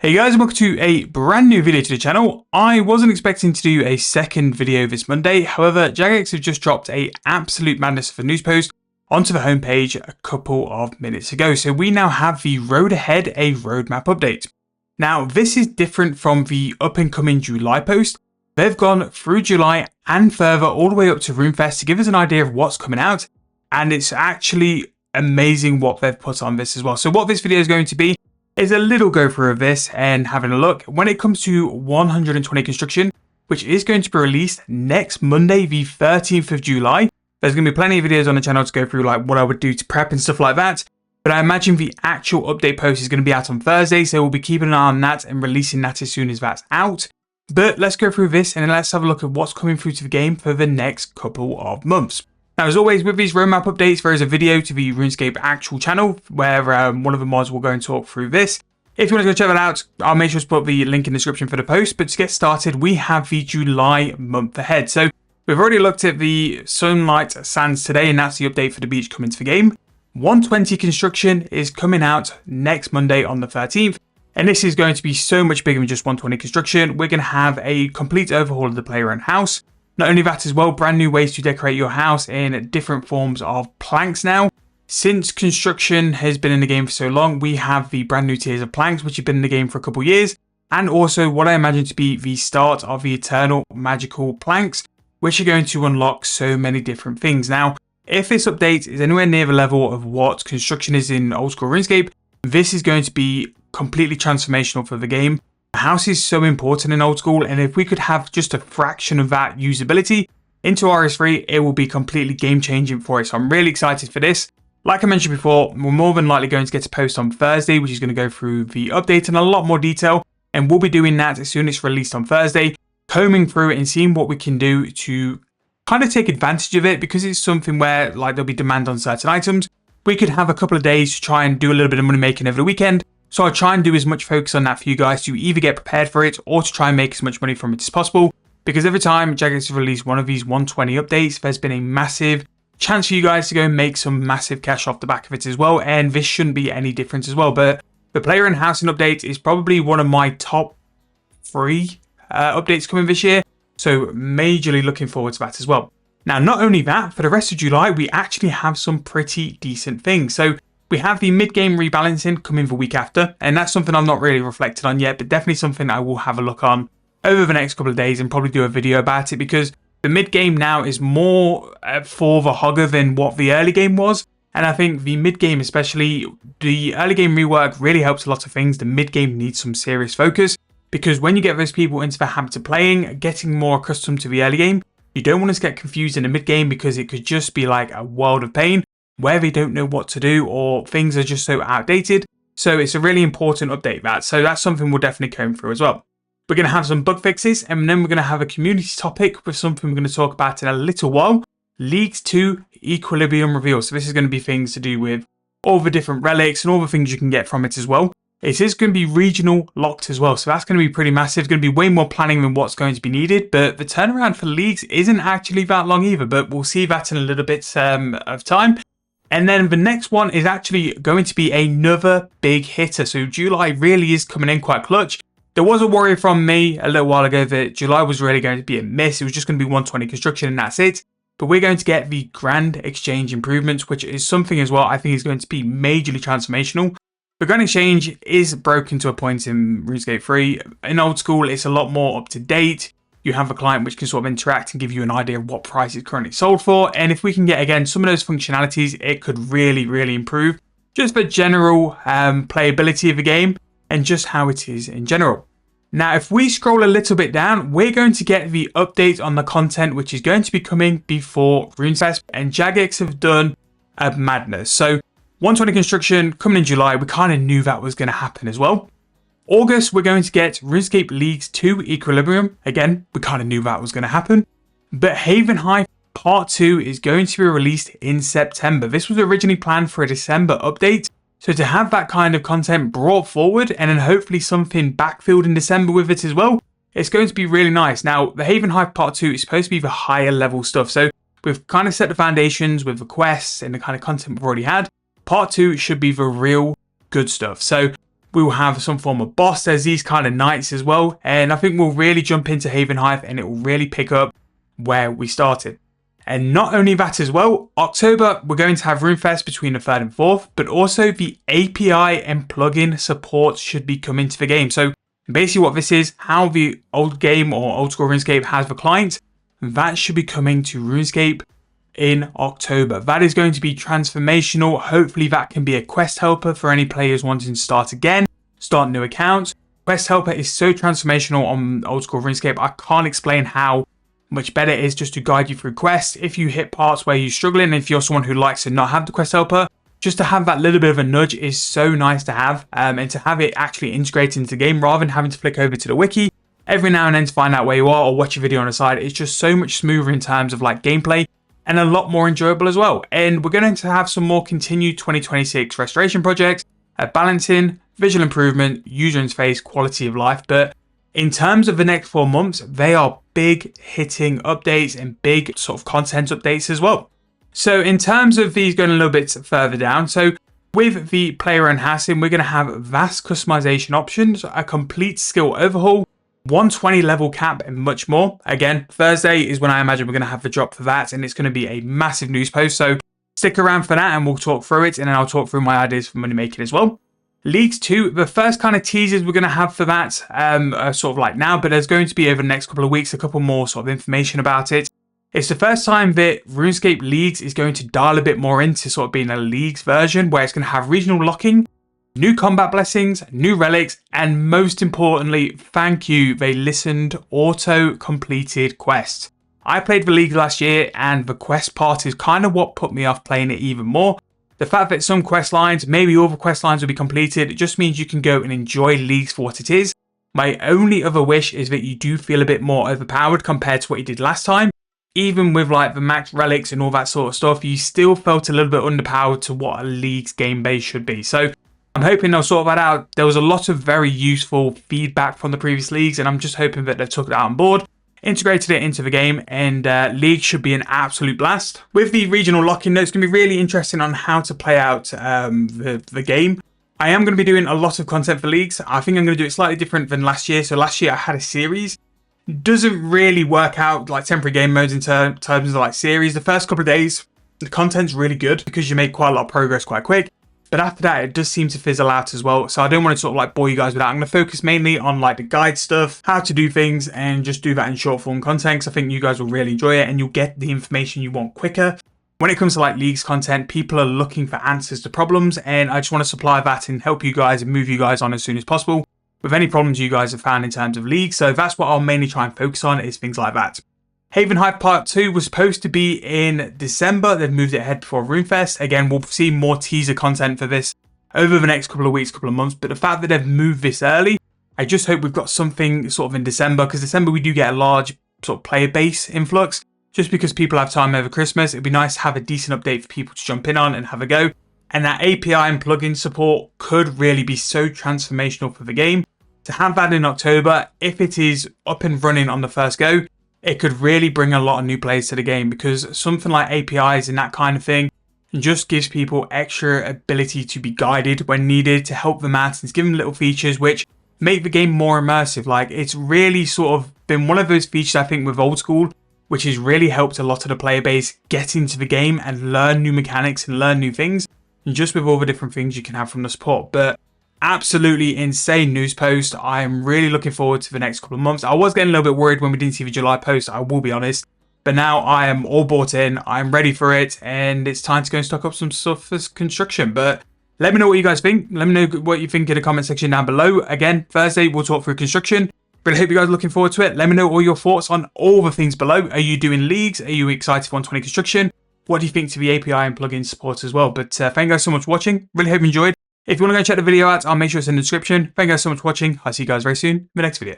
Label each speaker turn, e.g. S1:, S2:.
S1: Hey guys, and welcome to a brand new video to the channel. I wasn't expecting to do a second video this Monday, however, Jagex have just dropped a absolute madness of a news post onto the homepage a couple of minutes ago. So we now have the Road Ahead a roadmap update. Now this is different from the up and coming July post. They've gone through July and further all the way up to RuneFest to give us an idea of what's coming out, and it's actually amazing what they've put on this as well. So what this video is going to be is a little go through of this and having a look. When it comes to 120 construction, which is going to be released next Monday, the 13th of July, there's going to be plenty of videos on the channel to go through like what I would do to prep and stuff like that. But I imagine the actual update post is going to be out on Thursday, so we'll be keeping an eye on that and releasing that as soon as that's out. But let's go through this and then let's have a look at what's coming through to the game for the next couple of months. Now, as always, with these roadmap updates, there is a video to the Runescape actual channel where one of the mods will go and talk through this. If you want to go check that out, I'll make sure to put the link in the description for the post. But to get started, we have the July month ahead. So we've already looked at the Sunlight Sands today, and that's the update for the beach coming to the game. 120 construction is coming out next Monday on the 13th. And this is going to be so much bigger than just 120 construction. We're going to have a complete overhaul of the player and house. Not only that as well, brand new ways to decorate your house in different forms of planks now. Since construction has been in the game for so long, we have the brand new tiers of planks, which have been in the game for a couple of years. And also what I imagine to be the start of the eternal magical planks, which are going to unlock so many different things. Now, if this update is anywhere near the level of what construction is in old school RuneScape, this is going to be completely transformational for the game. The house is so important in old school, and if we could have just a fraction of that usability into RS3, it will be completely game changing for us. So I'm really excited for this. Like I mentioned before, we're more than likely going to get a post on Thursday, which is going to go through the update in a lot more detail, and we'll be doing that as soon as it's released on Thursday, combing through it and seeing what we can do to kind of take advantage of it, because it's something where like there'll be demand on certain items. We could have a couple of days to try and do a little bit of money making over the weekend. So I'll try and do as much focus on that for you guys to either get prepared for it or to try and make as much money from it as possible. Because every time Jagex has released one of these 120 updates, there's been a massive chance for you guys to go and make some massive cash off the back of it as well. And this shouldn't be any different as well. But the player and housing update is probably one of my top 3 updates coming this year. So majorly looking forward to that as well. Now, not only that, for the rest of July, we actually have some pretty decent things. So we have the mid-game rebalancing coming the week after, and that's something I've not really reflected on yet, but definitely something I will have a look on over the next couple of days and probably do a video about it, because the mid-game now is more for the hogger than what the early game was. And I think the mid-game, especially the early game rework, really helps a lot of things. The mid-game needs some serious focus, because when you get those people into the habit of playing, getting more accustomed to the early game, you don't want to get confused in the mid-game, because it could just be like a world of pain where they don't know what to do or things are just so outdated. So it's a really important update that. So that's something we'll definitely comb through as well. We're going to have some bug fixes, and then we're going to have a community topic with something we're going to talk about in a little while. Leagues 2 Equilibrium reveal. So this is going to be things to do with all the different relics and all the things you can get from it as well. It is going to be regional locked as well. So that's going to be pretty massive. It's going to be way more planning than what's going to be needed. But the turnaround for leagues isn't actually that long either. But we'll see that in a little bit of time. And then the next one is actually going to be another big hitter. So July really is coming in quite clutch. There was a worry from me a little while ago that July was really going to be a miss. It was just going to be 120 construction and that's it. But we're going to get the Grand Exchange improvements, which is something as well I think is going to be majorly transformational. The Grand Exchange is broken to a point in RuneScape 3. In old school, it's a lot more up to date. You have a client which can sort of interact and give you an idea of what price it's currently sold for. And if we can get, again, some of those functionalities, it could really, really improve just the general playability of the game and just how it is in general. Now, if we scroll a little bit down, we're going to get the update on the content, which is going to be coming before RuneFest. And Jagex have done a madness. So 120 construction coming in July, we kind of knew that was going to happen as well. August, we're going to get RuneScape Leagues 2 Equilibrium. Again, we kind of knew that was going to happen. But Haven High Part 2 is going to be released in September. This was originally planned for a December update. So to have that kind of content brought forward and then hopefully something backfilled in December with it as well, it's going to be really nice. Now, the Haven High Part 2 is supposed to be the higher level stuff. So we've kind of set the foundations with the quests and the kind of content we've already had. Part 2 should be the real good stuff. So We will have some form of boss. There's these kind of nights as well. And I think we'll really jump into Haven Hive and it will really pick up where we started. And not only that as well, October, we're going to have RuneFest between the 3rd and 4th, but also the API and plugin support should be coming to the game. So basically what this is, how the old game or old school RuneScape has the client, that should be coming to RuneScape in October. That is going to be transformational. Hopefully that can be a quest helper for any players wanting to start again, start new accounts. Quest helper is so transformational on old school RuneScape. I can't explain how much better it is just to guide you through quests. If you hit parts where you're struggling, if you're someone who likes to not have the quest helper, just to have that little bit of a nudge is so nice to have, and to have it actually integrated into the game rather than having to flick over to the wiki every now and then to find out where you are or watch a video on the side. It's just so much smoother in terms of like gameplay and a lot more enjoyable as well. And we're going to have some more continued 2026 restoration projects, balancing, visual improvement, user interface, quality of life. But in terms of the next 4 months, they are big hitting updates and big sort of content updates as well. So in terms of these going a little bit further down, so with the player enhancing, we're going to have vast customization options, a complete skill overhaul, 120 level cap and much more. Again, Thursday is when I imagine we're going to have the drop for that, and it's going to be a massive news post. So stick around for that and we'll talk through it, and then I'll talk through my ideas for money making as well. Leagues 2, the first kind of teasers we're going to have for that are sort of like now, but there's going to be over the next couple of weeks a couple more sort of information about it. It's the first time that RuneScape Leagues is going to dial a bit more into sort of being a Leagues version where it's going to have regional locking, new combat blessings, new relics, and most importantly, thank you, they listened, auto-completed quests. I played the League last year and the quest part is kind of what put me off playing it even more. The fact that some quest lines, maybe all the quest lines will be completed, it just means you can go and enjoy Leagues for what it is. My only other wish is that you do feel a bit more overpowered compared to what you did last time. Even with like the max relics and all that sort of stuff, you still felt a little bit underpowered to what a League's game base should be. So I'm hoping they'll sort that out. There was a lot of very useful feedback from the previous Leagues, and I'm just hoping that they've took it out on board, integrated it into the game, and League should be an absolute blast. With the regional locking, it's going to be really interesting on how to play out the game. I am going to be doing a lot of content for Leagues. I think I'm going to do it slightly different than last year. So last year I had a series. Doesn't really work out like temporary game modes in terms of like series. The first couple of days, the content's really good because you make quite a lot of progress quite quick. But after that, it does seem to fizzle out as well. So I don't want to sort of like bore you guys with that. I'm going to focus mainly on like the guide stuff, how to do things, and just do that in short form content. Because I think you guys will really enjoy it and you'll get the information you want quicker. When it comes to like Leagues content, people are looking for answers to problems, and I just want to supply that and help you guys and move you guys on as soon as possible with any problems you guys have found in terms of League. So that's what I'll mainly try and focus on, is things like that. Haven Hive Part 2 was supposed to be in December. They've moved it ahead before RuneFest. Again, we'll see more teaser content for this over the next couple of weeks, couple of months. But the fact that they've moved this early, I just hope we've got something sort of in December, because December we do get a large sort of player base influx. Just because people have time over Christmas, it'd be nice to have a decent update for people to jump in on and have a go. And that API and plugin support could really be so transformational for the game. To have that in October, if it is up and running on the first go, it could really bring a lot of new players to the game, because something like APIs and that kind of thing just gives people extra ability to be guided when needed, to help them out and give them little features which make the game more immersive. Like, it's really sort of been one of those features, I think, with old school, which has really helped a lot of the player base get into the game and learn new mechanics and learn new things, and just with all the different things you can have from the support. But absolutely insane news post. I am really looking forward to the next couple of months. I was getting a little bit worried when we didn't see the July post, I will be honest. But now I am all bought in. I'm ready for it. And it's time to go and stock up some stuff for construction. But let me know what you guys think. Let me know what you think in the comment section down below. Again, Thursday, we'll talk through construction. Really hope you guys are looking forward to it. Let me know all your thoughts on all the things below. Are you doing Leagues? Are you excited for 120 construction? What do you think to the API and plugin support as well? But thank you guys so much for watching. Really hope you enjoyed. If you want to go check the video out, I'll make sure it's in the description. Thank you guys so much for watching. I'll see you guys very soon in the next video.